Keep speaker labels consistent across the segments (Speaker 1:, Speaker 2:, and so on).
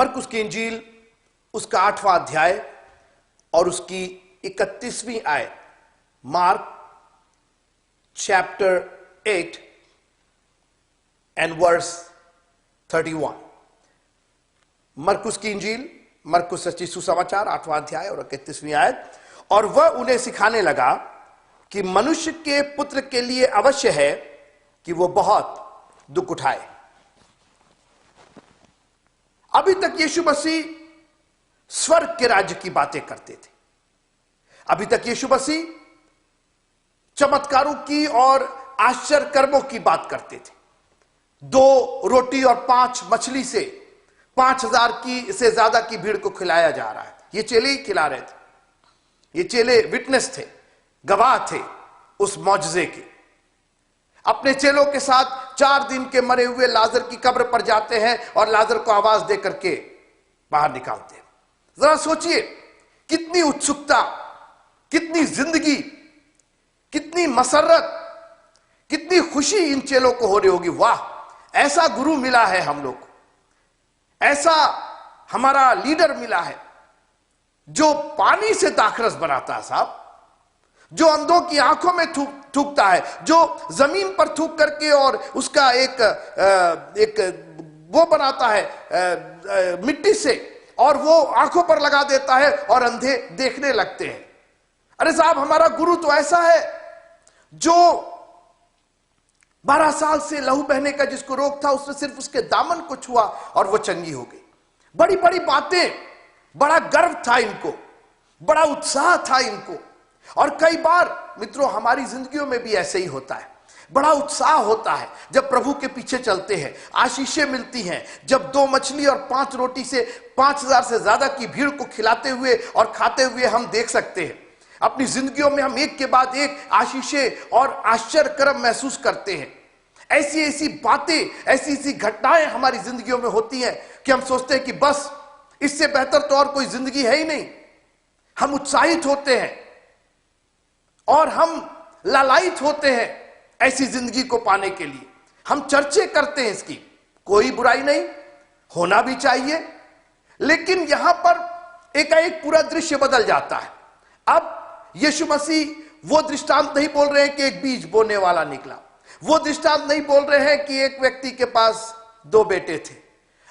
Speaker 1: मरकुस की इंजील उसका 8वां अध्याय और उसकी 31वीं आयत। Mark chapter 8 and verse 31। मरकुस की इंजील, मरकुस सच्ची सुसमाचार 8वां अध्याय और 31वीं आयत। और वह उन्हें सिखाने लगा कि मनुष्य के पुत्र के लिए अवश्य है कि वो बहुत दुख उठाए। अभी तक यीशु मसीह स्वर्ग के राज्य की बातें करते थे। अभी तक यीशु मसीह चमत्कारों की और आश्चर्य कर्मों की बात करते थे। 2 रोटी और 5 मछली से 5000 की से ज्यादा की भीड़ को खिलाया जा रहा है। ये चेले ही खिला रहे थे। ये चेले विटनेस थे, गवाह थे उस मौजजे के। अपने चेलों के साथ 4 दिन के मरे हुए लाजर की कब्र पर जाते हैं और लाजर को आवाज दे करके बाहर निकालते हैं। जरा सोचिए, कितनी उत्सुकता, कितनी जिंदगी, कितनी मसरत, कितनी खुशी इन चेलों को हो रही होगी। वाह, ऐसा गुरु मिला है हम लोग को, ऐसा हमारा लीडर मिला है जो पानी से दाखरस बनाता है साहब, जो अंधों की आंखों में थूकता है, जो जमीन पर थूक करके और उसका एक वो बनाता है मिट्टी से, और वो आंखों पर लगा देता है और अंधे देखने लगते हैं। अरे साहब, हमारा गुरु तो ऐसा है जो 12 साल से लहू बहने का जिसको रोग था, उसने सिर्फ उसके दामन को छुआ और वो चंगी हो गई। बड़ी बड़ी बातें, बड़ा गर्व था इनको, बड़ा उत्साह था इनको। और कई बार मित्रों, हमारी जिंदगियों में भी ऐसे ही होता है। बड़ा उत्साह होता है जब प्रभु के पीछे चलते हैं, आशीषें मिलती हैं। जब 2 मछली और 5 रोटी से 5000 से ज्यादा की भीड़ को खिलाते हुए और खाते हुए हम देख सकते हैं। अपनी जिंदगियों में हम एक के बाद एक आशीषें और आश्चर्य कर्म महसूस करते हैं। ऐसी ऐसी बातें, ऐसी ऐसी घटनाएं हमारी जिंदगियों में होती हैं कि हम सोचते हैं कि बस इससे बेहतर तो और कोई जिंदगी है ही नहीं। हम उत्साहित होते हैं और हम लालायित होते हैं ऐसी जिंदगी को पाने के लिए। हम चर्चे करते हैं इसकी, कोई बुराई नहीं, होना भी चाहिए। लेकिन यहां पर एकाएक पूरा दृश्य बदल जाता है। अब यीशु मसीह वो दृष्टांत नहीं बोल रहे हैं कि एक बीज बोने वाला निकला, वो दृष्टांत नहीं बोल रहे हैं कि एक व्यक्ति के पास 2 बेटे थे।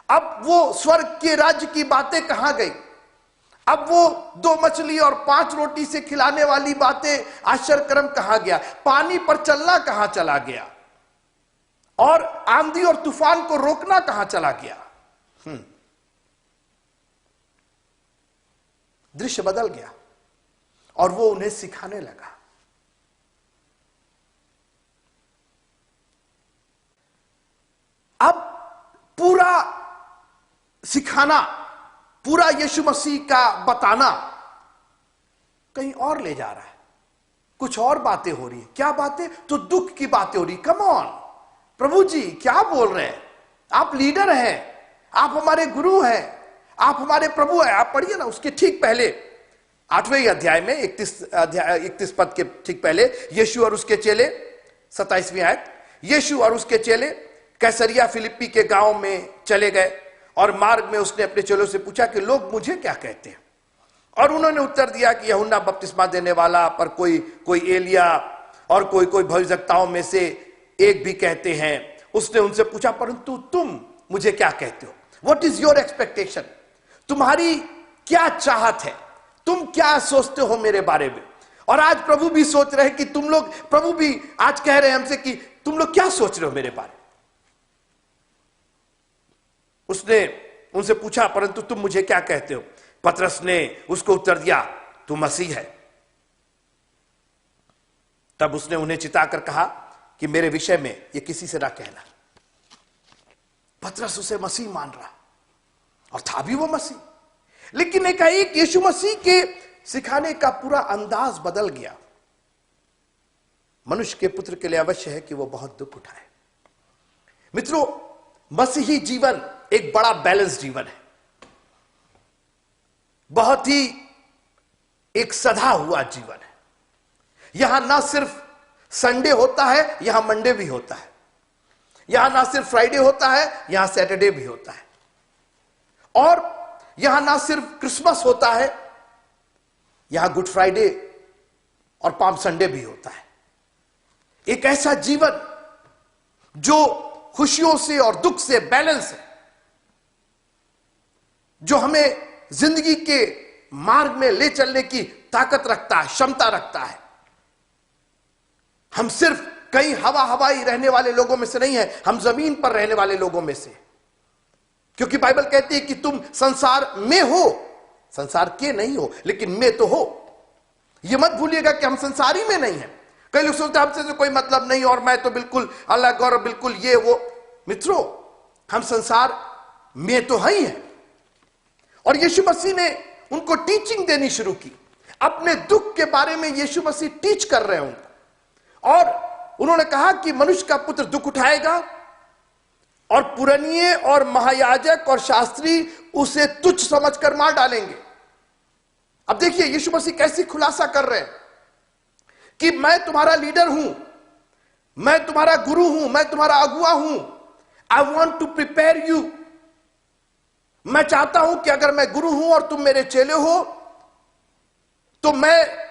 Speaker 1: अब वो स्वर्ग के राज्य की बातें कहां गई? अब वो 2 मछली और 5 रोटी से खिलाने वाली बातें, आश्चर्य कर्म कहां गया? पानी पर चलना कहां चला गया? और आंधी और तूफान को रोकना कहां चला गया? दृश्य बदल गया और वो उन्हें सिखाने लगा। अब पूरा सिखाना, पूरा यीशु मसीह का बताना कहीं और ले जा रहा है। कुछ और बातें हो रही है। क्या बातें? तो दुख की बातें हो रही। कम ऑन प्रभु जी, क्या बोल रहे हैं? आप लीडर हैं, आप हमारे गुरु हैं, आप हमारे प्रभु हैं। आप पढ़िए ना, उसके ठीक पहले 8वें अध्याय में 31 पद के ठीक पहले, यीशु और उसके चेले, 27वीं आयत। यीशु और उसके चेले कैसरिया फिलिप्पी के गांव में चले गए और मार्ग में उसने अपने चेलों से पूछा कि लोग मुझे क्या कहते हैं? और उन्होंने उत्तर दिया कि यूहन्ना बपतिस्मा देने वाला, पर कोई एलिया और कोई भविष्यवक्ताओं में से एक भी कहते हैं। उसने उनसे पूछा, परंतु तुम मुझे क्या कहते हो? What is your expectation? तुम्हारी क्या चाहत है? तुम क्या सोचते हो मेरे बारे में? और आज प्रभु भी सोच रहे हैं कि तुम लोग, प्रभु भी आज कह रहे हैं हमसे कि तुम लोग क्या सोच रहे हो मेरे बारे में? उसने उनसे पूछा, परंतु तुम मुझे क्या कहते हो? पतरस ने उसको उत्तर दिया, तू मसीह है। तब उसने उन्हें चिताकर कहा कि मेरे विषय में ये किसी से ना कहना। पतरस उसे मसीह मान रहा और था भी वो मसीह, लेकिन एकाएक यीशु मसीह के सिखाने का पूरा अंदाज बदल गया। मनुष्य के पुत्र के लिए अवश्य है कि वो बहुत दुख उठाए। मित्रों, मसीही जीवन एक बड़ा बैलेंस जीवन है, बहुत ही एक सधा हुआ जीवन है। यहां ना सिर्फ संडे होता है, यहां मंडे भी होता है। यहां ना सिर्फ फ्राइडे होता है, यहां सैटरडे भी होता है। और यहां ना सिर्फ क्रिसमस होता है, यहां गुड फ्राइडे और पाम संडे भी होता है। एक ऐसा जीवन जो खुशियों से और दुख से बैलेंस है, जो हमें जिंदगी के मार्ग में ले चलने की ताकत रखता है, क्षमता रखता है। हम सिर्फ कहीं हवाई रहने वाले लोगों में से नहीं है, हम जमीन पर रहने वाले लोगों में से। क्योंकि बाइबल कहती है कि तुम संसार में हो, संसार के नहीं हो, लेकिन में तो हो। यह मत भूलिएगा कि हम संसारी में नहीं है। कई लोग सोचते हैं हमसे तो कोई मतलब नहीं और मैं तो बिल्कुल अलग और बिल्कुल ये वो। मित्रों, हम संसार में तो ही हैं। और यीशु मसीह ने उनको टीचिंग देनी शुरू की। अपने दुख के बारे में यीशु मसीह टीच कर रहे हैं उनको। और उन्होंने कहा कि मनुष्य का पुत्र दुख उठाएगा और पुरनिये और महायाजक और शास्त्री उसे तुच्छ समझकर मार डालेंगे। अब देखिए यीशु मसीह कैसी खुलासा कर रहे हैं कि मैं तुम्हारा लीडर हूं, मैं तुम्हारा गुरु हूं, मैं तुम्हारा अगुआ हूं। I want to prepare you. मैं चाहता हूं कि अगर मैं गुरु हूं और तुम मेरे चेले हो, तो मैं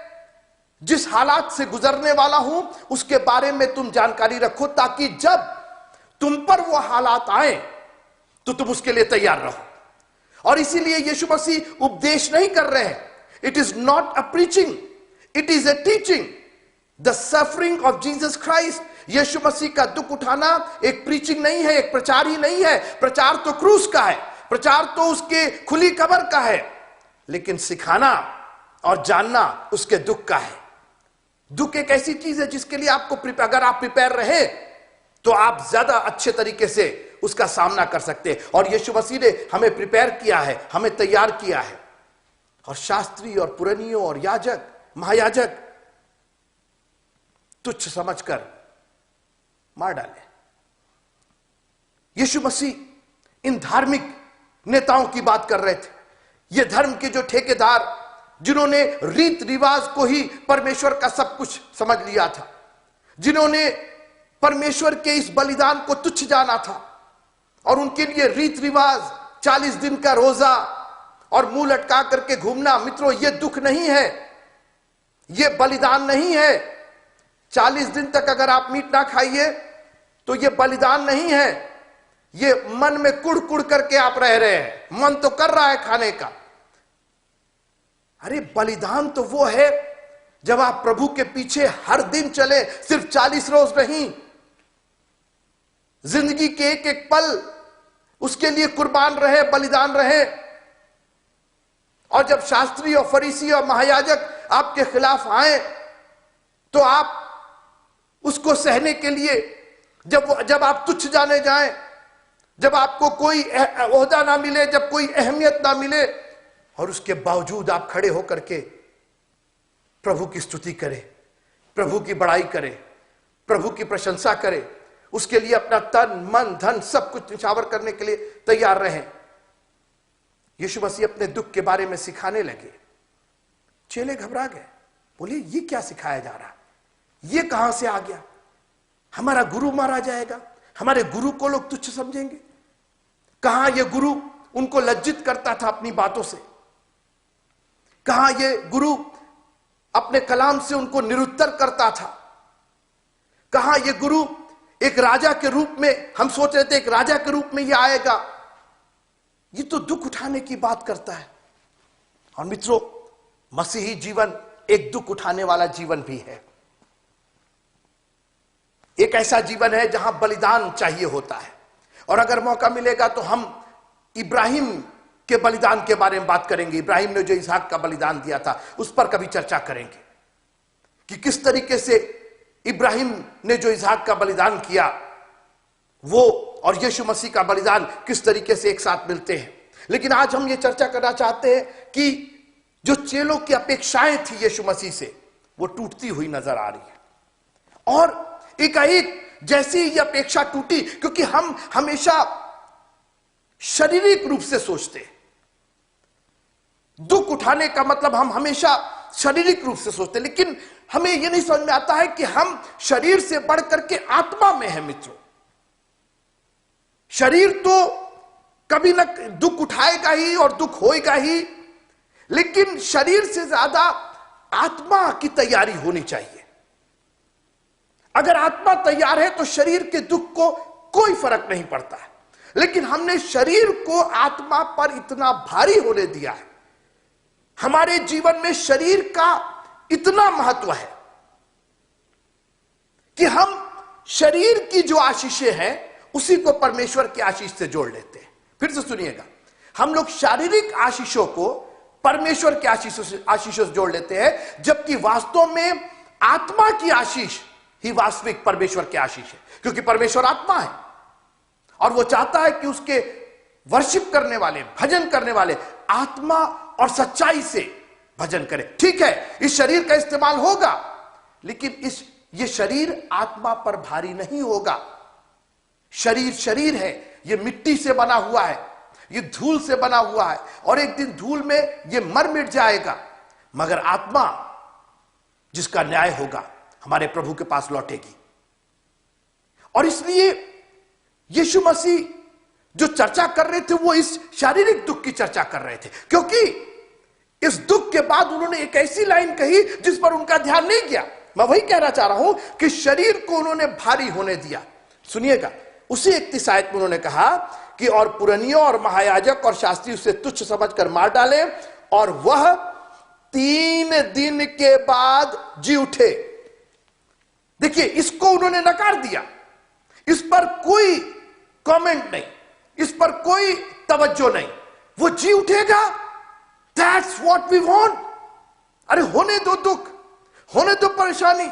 Speaker 1: जिस हालात से गुजरने वाला हूं उसके बारे में तुम जानकारी रखो, ताकि जब तुम पर वो हालात आए तो तुम उसके लिए तैयार रहो। और इसीलिए यीशु मसीह उपदेश नहीं कर रहे हैं। It is not a preaching, it is a teaching. The suffering of Jesus Christ, Yeshu Masih का दुख उठाना एक प्रीचिंग नहीं है, एक प्रचार ही नहीं है। प्रचार तो क्रूस का है, प्रचार तो उसके खुली कब्र का है, लेकिन सिखाना और जानना उसके दुख का है। दुख एक ऐसी चीज है जिसके लिए आपको अगर आप प्रिपेयर रहे तो आप ज्यादा अच्छे तरीके से उसका सामना कर सकते हैं। और यीशु मसीह ने हमें प्रिपेयर किया है, हमें तैयार किया है। और शास्त्री और पुरनियों और याजक महायाजक तुच्छ समझकर मार डाले। यीशु मसीह इन धार्मिक नेताओं की बात कर रहे थे। ये धर्म के जो ठेकेदार, जिन्होंने रीत रिवाज को ही परमेश्वर का सब कुछ समझ लिया था, जिन्होंने परमेश्वर के इस बलिदान को तुच्छ जाना था और उनके लिए रीत रिवाज, 40 दिन का रोजा और मुंह लटका करके घूमना, मित्रों ये दुख नहीं है, ये बलिदान नहीं है। 40 दिन तक अगर आप मीट ना खाइए तो ये बलिदान नहीं है, ये मन में कुड़ कुड़ करके आप रह रहे हैं। मन तो कर रहा है खाने का। अरे बलिदान तो वो है जब आप प्रभु के पीछे हर दिन चले, सिर्फ 40 रोज नहीं, जिंदगी के एक एक पल उसके लिए कुर्बान रहे, बलिदान रहे। और जब शास्त्री और फरीसी और महायाजक आपके खिलाफ आए तो आप उसको सहने के लिए, जब आप तुच्छ जाने जाएं, जब आपको कोई ओहदा ना मिले, जब कोई अहमियत ना मिले, और उसके बावजूद आप खड़े होकर के प्रभु की स्तुति करें, प्रभु की बड़ाई करें, प्रभु की प्रशंसा करें, उसके लिए अपना तन मन धन सब कुछ निछावर करने के लिए तैयार रहें। यीशु मसीह अपने दुख के बारे में सिखाने लगे। चेले घबरा गए, बोले ये क्या सिखाया जा रहा, ये कहां से आ गया? हमारा गुरु मारा जाएगा, हमारे गुरु को लोग तुच्छ समझेंगे। कहां ये गुरु उनको लज्जित करता था अपनी बातों से, कहां ये गुरु अपने कलाम से उनको निरुत्तर करता था, कहां ये गुरु एक राजा के रूप में, हम सोच रहे थे एक राजा के रूप में ये आएगा। ये तो दुख उठाने की बात करता है। और मित्रों, मसीही जीवन एक दुख उठाने वाला जीवन भी है। एक ऐसा जीवन है जहां बलिदान चाहिए होता है। और अगर मौका मिलेगा तो हम इब्राहिम के बलिदान के बारे में बात करेंगे। इब्राहिम ने जो इसहाक का बलिदान दिया था उस पर कभी चर्चा करेंगे कि किस तरीके से इब्राहिम ने जो इसहाक का बलिदान किया वो और यीशु मसीह का बलिदान किस तरीके से एक साथ मिलते हैं। लेकिन आज हम ये चर्चा करना चाहते हैं कि जो चेलों की अपेक्षाएं थी यीशु मसीह से, वो टूटती हुई नजर आ रही है। और एकाएक जैसी ये अपेक्षा टूटी, क्योंकि हम हमेशा शारीरिक रूप से सोचते हैं, दुख उठाने का मतलब हम हमेशा शारीरिक रूप से सोचते हैं, लेकिन हमें यह नहीं समझ में आता है कि हम शरीर से बढ़ करके आत्मा में है। मित्रों, शरीर तो कभी ना दुख उठाएगा ही और दुख होएगा ही, लेकिन शरीर से ज्यादा आत्मा की तैयारी होनी चाहिए। अगर आत्मा तैयार है तो शरीर के दुख को कोई फर्क नहीं पड़ता है, लेकिन हमने शरीर को आत्मा पर इतना भारी होने दिया है। हमारे जीवन में शरीर का इतना महत्व है कि हम शरीर की जो आशीषें हैं उसी को परमेश्वर की आशीष से जोड़ लेते हैं। फिर से सुनिएगा, हम लोग शारीरिक आशीषों को परमेश्वर की आशीषों से जोड़ लेते हैं, जबकि वास्तव में आत्मा की आशीष ही वास्तविक परमेश्वर की आशीष है, क्योंकि परमेश्वर आत्मा है और वो चाहता है कि उसके वर्शिप करने वाले, भजन करने वाले आत्मा और सच्चाई से भजन करें। ठीक है, इस शरीर का इस्तेमाल होगा, लेकिन ये शरीर आत्मा पर भारी नहीं होगा। शरीर शरीर है, ये मिट्टी से बना हुआ है, ये धूल से बना हुआ है, और एक दिन धूल में ये मर मिट जाएगा, मगर आत्मा जिसका न्याय होगा हमारे प्रभु के पास लौटेगी। और इसलिए यीशु मसीह जो चर्चा कर रहे थे वो इस शारीरिक दुख की चर्चा कर रहे थे, क्योंकि इस दुख के बाद उन्होंने एक ऐसी लाइन कही जिस पर उनका ध्यान नहीं गया। मैं वही कहना चाह रहा हूं कि शरीर को उन्होंने भारी होने दिया। सुनिएगा, उसी 31 आयत में उन्होंने कहा कि और पुरनियों और महायाजक और शास्त्री उसे तुच्छ समझकर मार डाले, और वह 3 दिन के बाद जी उठे। देखिए, इसको उन्होंने नकार दिया, इस पर कोई कमेंट नहीं, इस पर कोई तवज्जो नहीं। वो जी उठेगा, दैट्स व्हाट वी वांट। अरे होने दो दुख, होने दो परेशानी,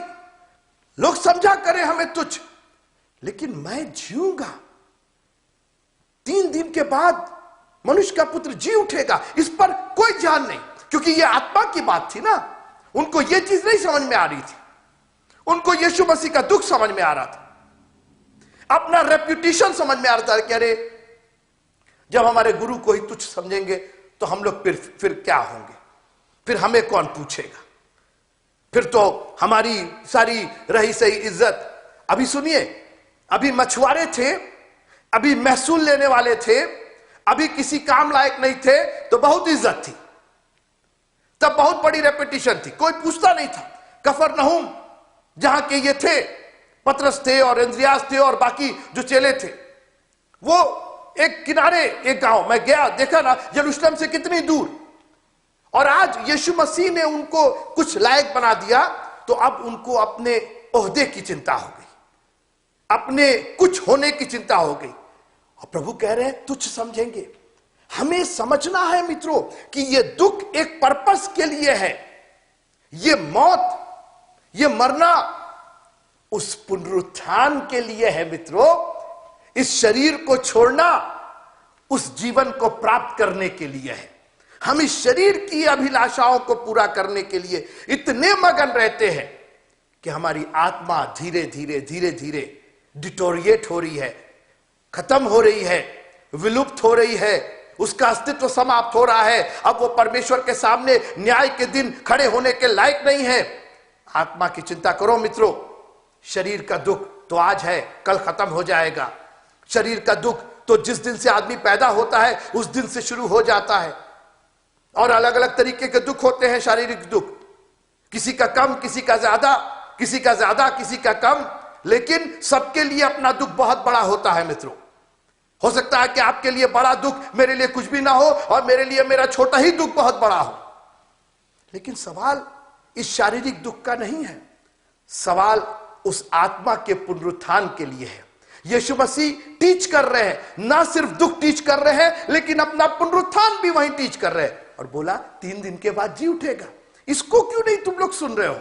Speaker 1: लोग समझा करें हमें तुच्छ, लेकिन मैं जीऊंगा। 3 दिन के बाद मनुष्य का पुत्र जी उठेगा, इस पर कोई जान नहीं, क्योंकि यह आत्मा की बात थी ना। उनको यह चीज नहीं समझ में आ रही थी, उनको यीशु मसीह का दुख समझ में आ रहा था, अपना रेप्यूटेशन समझ में आ रहा था कि अरे जब हमारे गुरु को ही तुच्छ समझेंगे तो हम लोग फिर क्या होंगे, फिर हमें कौन पूछेगा, फिर तो हमारी सारी रही सही इज्जत। अभी सुनिए, अभी मछुआरे थे, अभी महसूल लेने वाले थे, अभी किसी काम लायक नहीं थे तो बहुत इज्जत थी, तब बहुत बड़ी रेपुटेशन थी, कोई पूछता नहीं था। कफरनहूम जहां के ये थे, पतरस थे और इंद्रियास थे और बाकी जो चेले थे, वो एक किनारे एक गांव में गया, देखा ना यरूशलेम से कितनी दूर, और आज यीशु मसीह ने उनको कुछ लायक बना दिया, तो अब उनको अपने ओहदे की चिंता हो गई, अपने कुछ होने की चिंता हो गई, और प्रभु कह रहे हैं तुच्छ समझेंगे। हमें समझना है मित्रों कि यह दुख एक पर्पस के लिए है, यह मौत, यह मरना उस पुनरुत्थान के लिए है मित्रों। इस शरीर को छोड़ना उस जीवन को प्राप्त करने के लिए है। हम इस शरीर की अभिलाषाओं को पूरा करने के लिए इतने मगन रहते हैं कि हमारी आत्मा धीरे धीरे धीरे धीरे डिटोरिएट हो रही है, खत्म हो रही है, विलुप्त हो रही है, उसका अस्तित्व समाप्त हो रहा है। अब वो परमेश्वर के सामने न्याय के दिन खड़े होने के लायक नहीं है। आत्मा की चिंता करो मित्रों। शरीर का दुख तो आज है, कल खत्म हो जाएगा। शरीर का दुख तो जिस दिन से आदमी पैदा होता है उस दिन से शुरू हो जाता है, और अलग अलग तरीके के दुख होते हैं शारीरिक दुख, किसी का कम, किसी का ज्यादा, किसी का ज्यादा, किसी का कम, लेकिन सबके लिए अपना दुख बहुत बड़ा होता है मित्रों। हो सकता है कि आपके लिए बड़ा दुख मेरे लिए कुछ भी ना हो, और मेरे लिए मेरा छोटा ही दुख बहुत बड़ा हो, लेकिन सवाल इस शारीरिक दुख का नहीं है, सवाल उस आत्मा के पुनरुत्थान के लिए है। यीशु मसीह टीच कर रहे हैं, ना सिर्फ दुख टीच कर रहे हैं, लेकिन अपना पुनरुत्थान भी वहीं टीच कर रहे हैं, और बोला 3 दिन के बाद जी उठेगा। इसको क्यों नहीं तुम लोग सुन रहे हो?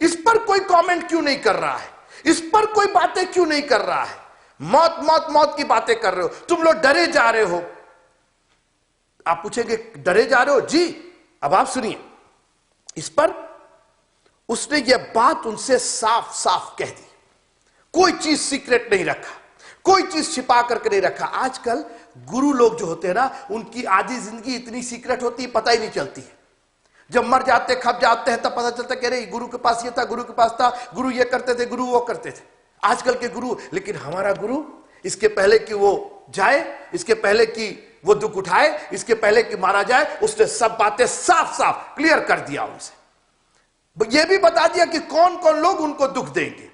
Speaker 1: इस पर कोई कमेंट क्यों नहीं कर रहा है? इस पर कोई बातें क्यों नहीं कर रहा है? मौत मौत मौत की बातें कर रहे हो, तुम लोग डरे जा रहे हो। आप पूछेंगे डरे जा रहे हो? जी, अब आप सुनिए। इस पर उसने यह बात उनसे साफ साफ कह दी, कोई चीज सीक्रेट नहीं रखा, कोई चीज छिपा करके नहीं रखा। आजकल गुरु लोग जो होते हैं ना, उनकी आधी जिंदगी इतनी सीक्रेट होती है, पता ही नहीं चलती है। जब मर जाते, खप जाते हैं, तब पता चलता कह रहे गुरु के पास ये था, गुरु के पास था, गुरु ये करते थे, गुरु वो करते थे। आजकल के गुरु, लेकिन हमारा गुरु इसके पहले कि वो जाए, इसके पहले कि वो दुख उठाए, इसके पहले कि मारा जाए उसने सब बातें साफ साफ क्लियर कर दिया उनसे। ये भी बता दिया कि कौन कौन लोग उनको दुख देंगे।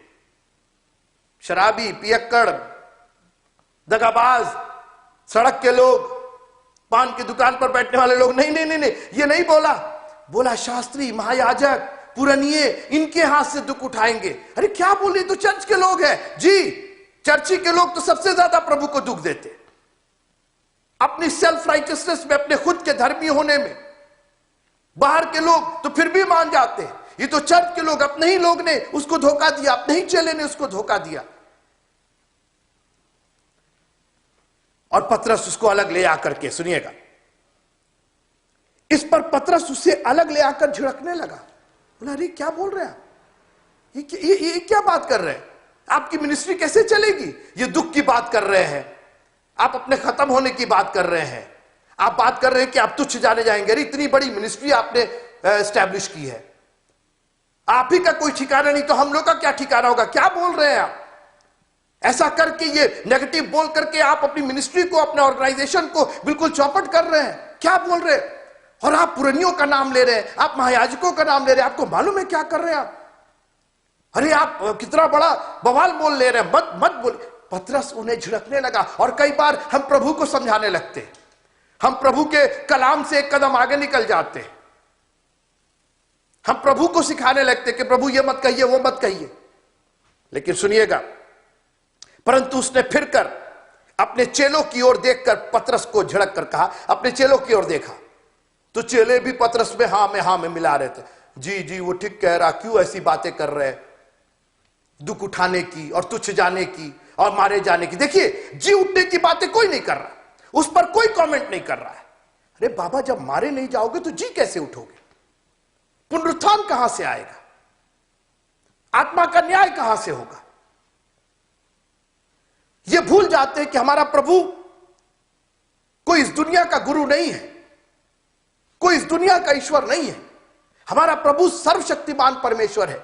Speaker 1: शराबी, पियक्कड़, दगाबाज, सड़क के लोग, पान की दुकान पर बैठने वाले लोग, नहीं नहीं नहीं नहीं, ये नहीं बोला। बोला शास्त्री, महायाजक, पुरनिये, इनके हाथ से दुख उठाएंगे। अरे क्या बोल रही, तो चर्च के लोग हैं जी। चर्ची के लोग तो सबसे ज्यादा प्रभु को दुख देते, अपनी सेल्फ राइटियसनेस में, अपने खुद के धर्मी होने में। बाहर के लोग तो फिर भी मान जाते हैं, ये तो चर्च के लोग, अपने ही लोग ने उसको धोखा दिया, अपने ही चेले ने उसको धोखा दिया। और पतरस उसको अलग ले आकर के, सुनिएगा, इस पर पतरस उससे अलग ले आकर झिड़कने लगा। बोला अरे क्या बोल रहे हैं आप, ये क्या बात कर रहे हैं, आपकी मिनिस्ट्री कैसे चलेगी? ये दुख की बात कर रहे हैं, आप अपने खत्म होने की बात कर रहे हैं, आप बात कर रहे हैं कि आप तुच्छ जाने जाएंगे। अरे इतनी बड़ी मिनिस्ट्री आपने एस्टैब्लिश की है, आप ही का कोई ठिकाना नहीं तो हम लोग का क्या ठिकाना होगा? क्या बोल रहे हैं आप? ऐसा करके, ये नेगेटिव बोल करके आप अपनी मिनिस्ट्री को, अपने ऑर्गेनाइजेशन को बिल्कुल चौपट कर रहे हैं। क्या बोल रहे हैं? और आप पुरनियों का नाम ले रहे हैं, आप महायाजकों का नाम ले रहे हैं, आपको मालूम है क्या कर रहे हैं आप? अरे आप कितना बड़ा बवाल बोल ले रहे हैं, मत मत बोल। पतरस उन्हें झिड़कने लगा। और कई बार हम प्रभु को समझाने लगते हैं, हम प्रभु के कलाम से एक कदम आगे निकल जाते हैं, हम प्रभु को सिखाने लगते कि प्रभु ये मत कहिए, वो मत कहिए। लेकिन सुनिएगा, परंतु उसने फिरकर अपने चेलों की ओर देखकर पतरस को झिड़क कर कहा, अपने चेलों की ओर देखा तो चेले भी पतरस में हाँ में मिला रहे थे। जी जी वो ठीक कह रहा, क्यों ऐसी बातें कर रहे हैं, दुख उठाने की और तुच्छ जाने की और मारे जाने की। देखिए, जी उठने की बातें कोई नहीं कर रहा, उस पर कोई कमेंट नहीं कर रहा है। अरे बाबा, जब मारे नहीं जाओगे तो जी कैसे उठोगे? पुनरुत्थान कहां से आएगा? आत्मा का न्याय कहां से होगा? ये भूल जाते हैं कि हमारा प्रभु कोई इस दुनिया का गुरु नहीं है, कोई इस दुनिया का ईश्वर नहीं है। हमारा प्रभु सर्वशक्तिमान परमेश्वर है,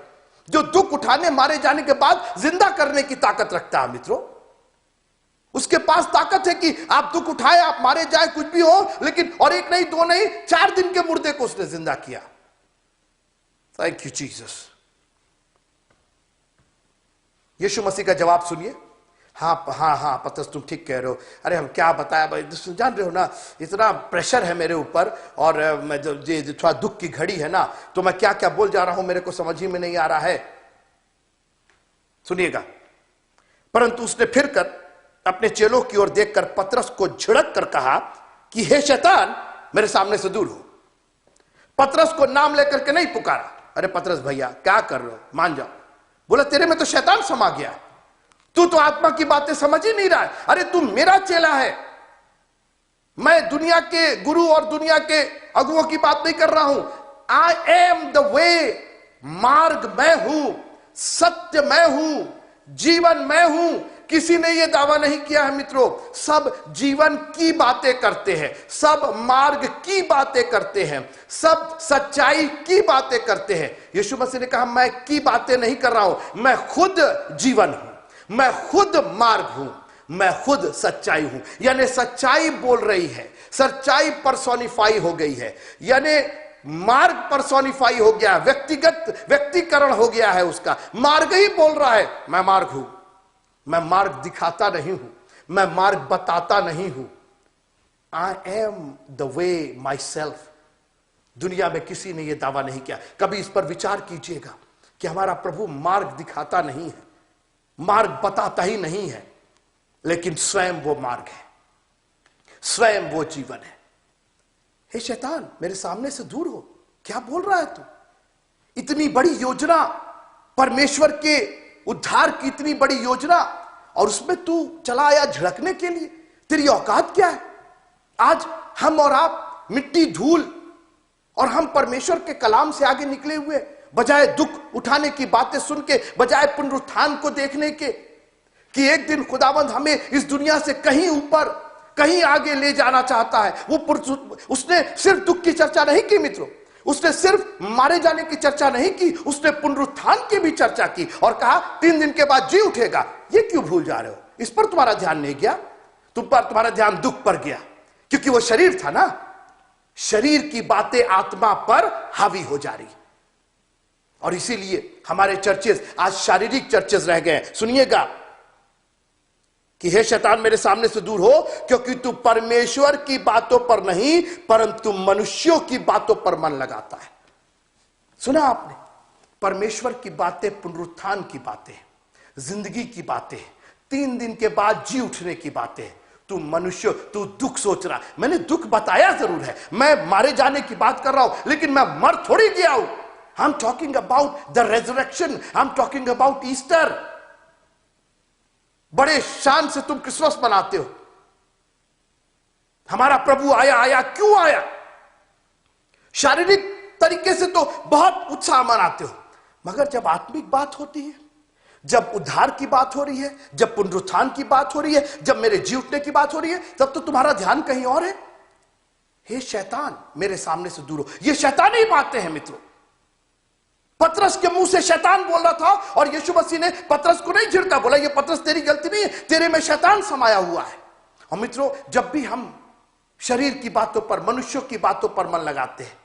Speaker 1: जो दुख उठाने, मारे जाने के बाद जिंदा करने की ताकत रखता है। मित्रों, उसके पास ताकत है कि आप दुख उठाए, आप मारे जाए, कुछ भी हो, लेकिन और एक नहीं, दो नहीं, 4 दिन के मुर्दे को उसने जिंदा किया। Thank you Jesus. Yeshu Masih का जवाब सुनिए। हाँ पतरस, तुम ठीक कह रहे हो। अरे हम क्या बताया भाई, जान रहे हो ना, इतना प्रेशर है मेरे ऊपर, और मैं जो थोड़ा दुख की घड़ी है ना, तो मैं क्या क्या बोल जा रहा हूं मेरे को समझ ही में नहीं आ रहा है। सुनिएगा, परंतु उसने फिरकर अपने चेलों की ओर देखकर पतरस को झिड़क कर कहा कि हे शैतान, मेरे सामने से दूर हो। पतरस को नाम लेकर के नहीं पुकारा। अरे पतरस भैया क्या कर रहे हो, मान जाओ। बोला तेरे में तो शैतान समा गया, तू तो आत्मा की बातें समझ ही नहीं रहा है। अरे तू मेरा चेला है, मैं दुनिया के गुरु और दुनिया के अगुओं की बात नहीं कर रहा हूं। आई एम द वे, मार्ग मैं हूं, सत्य मैं हूं, जीवन मैं हूं। किसी ने यह दावा नहीं किया है मित्रों। सब जीवन की बातें करते हैं, सब मार्ग की बातें करते हैं, सब सच्चाई की बातें करते हैं। यीशु मसीह ने कहा मैं की बातें नहीं कर रहा हूं, मैं खुद जीवन हूं, मैं खुद मार्ग हूं, मैं खुद सच्चाई हूं। यानी सच्चाई बोल रही है, सच्चाई पर्सोनिफाई हो गई है, यानी मार्ग पर्सोनिफाई हो गया, व्यक्तिकरण हो गया है उसका। मार्ग ही बोल रहा है मैं मार्ग हूं, मैं मार्ग दिखाता नहीं हूं, मैं मार्ग बताता नहीं हूं। I am the way my self. दुनिया में किसी ने यह दावा नहीं किया। कभी इस पर विचार कीजिएगा कि हमारा प्रभु मार्ग दिखाता नहीं है, मार्ग बताता ही नहीं है, लेकिन स्वयं वो मार्ग है, स्वयं वो जीवन है। हे शैतान, मेरे सामने से दूर हो। क्या बोल रहा है तू? इतनी बड़ी योजना, परमेश्वर के उद्धार की इतनी बड़ी योजना, और उसमें तू चला आया झिड़कने के लिए। तेरी औकात क्या है? आज हम और आप मिट्टी, धूल, और हम परमेश्वर के कलाम से आगे निकले हुए, बजाय दुख उठाने की बातें सुन के, बजाय पुनरुत्थान को देखने के कि एक दिन खुदावंद हमें इस दुनिया से कहीं ऊपर, कहीं आगे ले जाना चाहता है। उसने सिर्फ दुख की चर्चा नहीं की मित्रों, उसने सिर्फ मारे जाने की चर्चा नहीं की, उसने पुनरुत्थान की भी चर्चा की और कहा 3 दिन के बाद जी उठेगा। ये क्यों भूल जा रहे हो? इस पर तुम्हारा ध्यान नहीं गया, तुम्हारा ध्यान दुख पर गया। क्योंकि वो शरीर था ना, शरीर की बातें आत्मा पर हावी हो जा रही। और इसीलिए हमारे चर्चेस आज शारीरिक चर्चेस रह गए। सुनिएगा कि हे शैतान मेरे सामने से दूर हो, क्योंकि तू परमेश्वर की बातों पर नहीं परंतु मनुष्यों की बातों पर मन लगाता है। सुना आपने? परमेश्वर की बातें पुनरुत्थान की बातें, जिंदगी की बातें, 3 दिन के बाद जी उठने की बातें। तू मनुष्य, तू दुख सोच रहा। मैंने दुख बताया जरूर है, मैं मारे जाने की बात कर रहा हूं, लेकिन मैं मर थोड़ी गया हूं। I am talking about the resurrection, I am talking about Easter. बड़े शान से तुम क्रिसमस मनाते हो, हमारा प्रभु आया। आया क्यों आया? शारीरिक तरीके से तो बहुत उत्साह मनाते हो, मगर जब आत्मिक बात होती है, जब उद्धार की बात हो रही है, जब पुनरुत्थान की बात हो रही है, जब मेरे जी उठने की बात हो रही है, तब तो तुम्हारा ध्यान कहीं और है। हे शैतान मेरे सामने से दूर हो। ये शैतानी बातें हैं मित्रों। पतरस के मुंह से शैतान बोल रहा था और यीशु मसीह ने पतरस को नहीं झिड़का, बोला ये पतरस तेरी गलती नहीं है, तेरे में शैतान समाया हुआ है। और मित्रों, जब भी हम शरीर की बातों पर, मनुष्यों की बातों पर मन लगाते हैं,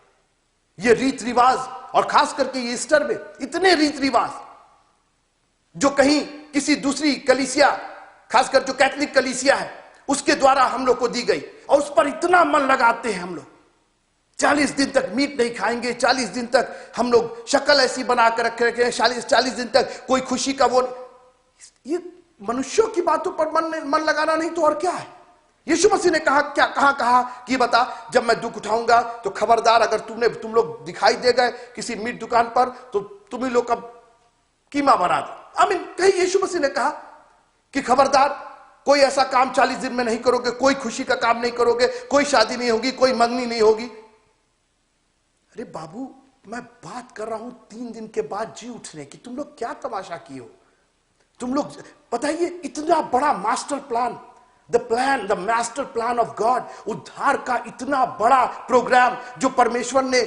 Speaker 1: ये रीत रिवाज, और खास करके ये ईस्टर में इतने रीत रिवाज जो कहीं किसी दूसरी कलीसिया, खासकर जो कैथलिक कलीसिया है, उसके द्वारा हम लोग को दी गई, और उस पर इतना मन लगाते हैं हम लोग। 40 दिन तक मीट नहीं खाएंगे, 40 दिन तक हम लोग शक्ल ऐसी बना कर रखे हैं, 40 दिन तक कोई खुशी का वो। ये मनुष्यों की बातों पर मन लगाना नहीं तो और क्या है? यीशु मसीह ने कहा, क्या कहा कि बता, जब मैं दुख उठाऊंगा तो खबरदार, अगर तुम लोग दिखाई दे गए किसी मीट दुकान पर तो तुम ही लोग का कीमा बना दो। कहीं यीशु मसीह ने कहा कि खबरदार कोई ऐसा काम 40 दिन में नहीं करोगे, कोई खुशी का काम नहीं करोगे, कोई शादी नहीं होगी, कोई मंगनी नहीं होगी। अरे बाबू, मैं बात कर रहा हूं 3 दिन के बाद जी उठने की। तुम लोग क्या तमाशा किए हो? तुम लोग बताइए, इतना बड़ा master plan, the master plan of God, उद्धार का इतना बड़ा प्रोग्राम जो परमेश्वर ने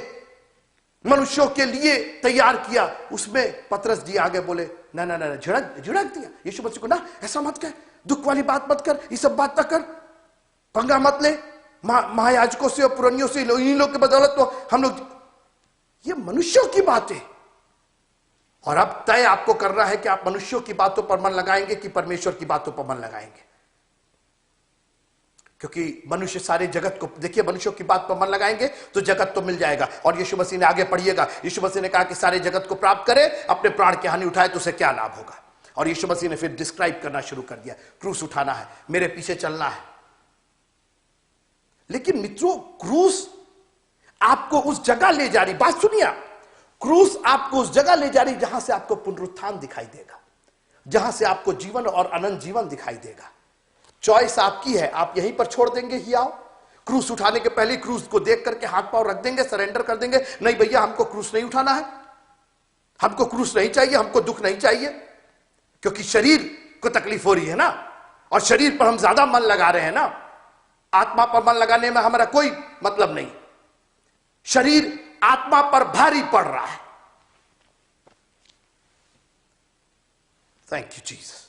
Speaker 1: मनुष्यों के लिए तैयार किया, उसमें पतरस जी आगे बोले ना ना ना, झिड़क दिया यीशु मसीह को, ना ऐसा मत कर, दुख वाली बात मत कर, ये सब बात ना कर, पंगा मत ले महायाजकों से और पुरानियों से, इन लोग के बदौलत तो हम लोग। ये मनुष्यों की बातें, और अब तय आपको करना है कि आप मनुष्यों की बातों पर मन लगाएंगे कि परमेश्वर की बातों पर मन लगाएंगे। क्योंकि मनुष्य सारे जगत को, देखिए, मनुष्यों की बात पर मन लगाएंगे तो जगत तो मिल जाएगा। और यीशु मसीह ने आगे पढ़िएगा, यीशु मसीह ने कहा कि सारे जगत को प्राप्त करे, अपने प्राण की हानि उठाए तो उसे क्या लाभ होगा। और यीशु मसीह ने फिर डिस्क्राइब करना शुरू कर दिया, क्रूस उठाना है, मेरे पीछे चलना है। लेकिन मित्रों, क्रूस आपको उस जगह ले जा रही, बात सुनिए, क्रूस आपको उस जगह ले जा रही जहां से आपको पुनरुत्थान दिखाई देगा, जहां से आपको जीवन और अनंत जीवन दिखाई देगा। चॉइस आपकी है, आप यहीं पर छोड़ देंगे ही आओ, क्रूस उठाने के पहले क्रूस को देख करके हाथ पांव रख देंगे, सरेंडर कर देंगे, नहीं भैया हमको क्रूस नहीं उठाना है, हमको क्रूस नहीं चाहिए, हमको दुख नहीं चाहिए, क्योंकि शरीर को तकलीफ हो रही है ना, और शरीर पर हम ज्यादा मन लगा रहे हैं ना। आत्मा पर मन लगाने में हमारा कोई मतलब नहीं, शरीर आत्मा पर भारी पड़ रहा है। Thank you Jesus.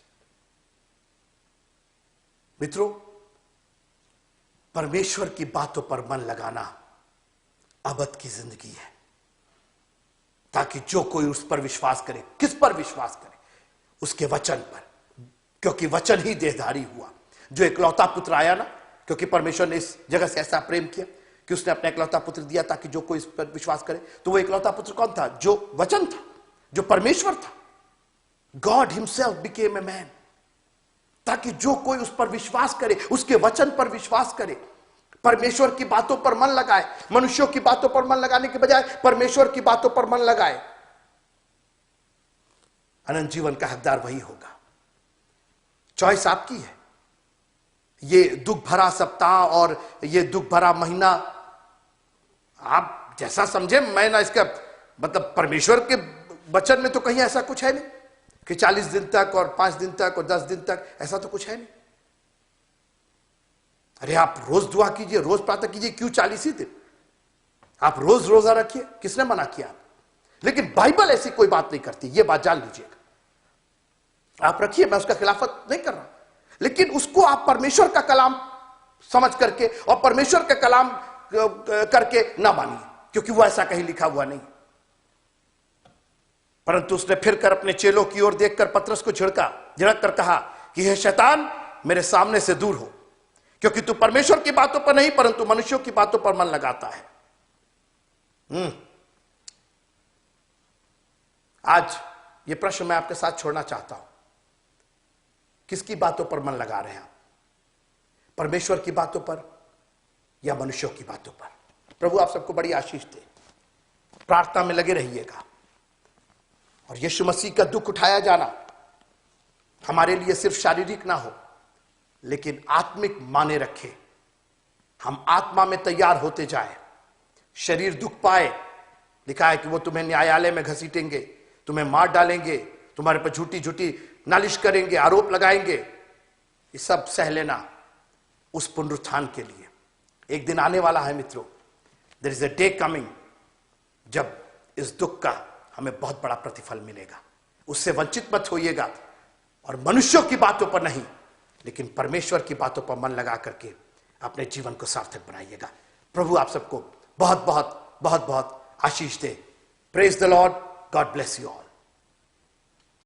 Speaker 1: मित्रों, परमेश्वर की बातों पर मन लगाना अबद की जिंदगी है, ताकि जो कोई उस पर विश्वास करे, किस पर विश्वास करे? उसके वचन पर, क्योंकि वचन ही देहधारी हुआ। जो इकलौता पुत्र आया ना, क्योंकि परमेश्वर ने इस जगह से ऐसा प्रेम किया कि उसने अपना इकलौता पुत्र दिया ताकि जो कोई इस पर विश्वास करे। तो वो इकलौता पुत्र कौन था? जो वचन था, जो परमेश्वर था। God himself became a man, ताकि जो कोई उस पर विश्वास करे, उसके वचन पर विश्वास करे, परमेश्वर की बातों पर मन लगाए, मनुष्यों की बातों पर मन लगाने के बजाय परमेश्वर की बातों पर मन लगाए, अनंत जीवन का हकदार वही होगा। चॉइस आपकी है। ये दुख भरा सप्ताह और ये दुख भरा महीना आप जैसा समझे, मैं ना इसका मतलब, परमेश्वर के वचन में तो कहीं ऐसा कुछ है नहीं कि 40 दिन तक और 5 दिन तक और 10 दिन तक, ऐसा तो कुछ है नहीं। अरे आप रोज दुआ कीजिए, रोज प्रार्थना कीजिए, क्यों 40 ही दिन? आप रोज रोजा रखिए, किसने मना किया? लेकिन बाइबल ऐसी कोई बात नहीं करती, ये बात जान लीजिएगा। आप रखिए, मैं उसका खिलाफत नहीं कर रहा, लेकिन उसको आप परमेश्वर का कलाम समझ करके और परमेश्वर का कलाम करके ना मानिए, क्योंकि वो ऐसा कहीं लिखा हुआ नहीं। परंतु उसने फिर कर अपने चेलों की ओर देखकर पतरस को झिड़क कर कहा कि हे शैतान, मेरे सामने से दूर हो, क्योंकि तू परमेश्वर की बातों पर नहीं परंतु मनुष्यों की बातों पर मन लगाता है। आज ये प्रश्न मैं आपके साथ छोड़ना चाहता हूं, किसकी बातों पर मन लगा रहे हैं आप? परमेश्वर की बातों पर या मनुष्यों की बातों पर? प्रभु आप सबको बड़ी आशीष दे। प्रार्थना में लगे रहिएगा और यीशु मसीह का दुख उठाया जाना हमारे लिए सिर्फ शारीरिक ना हो लेकिन आत्मिक माने रखे। हम आत्मा में तैयार होते जाए। शरीर दुख पाए, लिखा है कि वो तुम्हें न्यायालय में घसीटेंगे, तुम्हें मार डालेंगे, तुम्हारे पर झूठी झूठी नालिश करेंगे, आरोप लगाएंगे। ये सब सह लेना उस पुनरुत्थान के लिए। एक दिन आने वाला है मित्रों, there is a day coming जब इस दुख का हमें बहुत बड़ा प्रतिफल मिलेगा। उससे वंचित मत होइएगा और मनुष्यों की बातों पर नहीं लेकिन परमेश्वर की बातों पर मन लगा करके अपने जीवन को सार्थक बनाइएगा। प्रभु आप सबको बहुत बहुत बहुत बहुत आशीष दे। Praise the lord. God bless you all.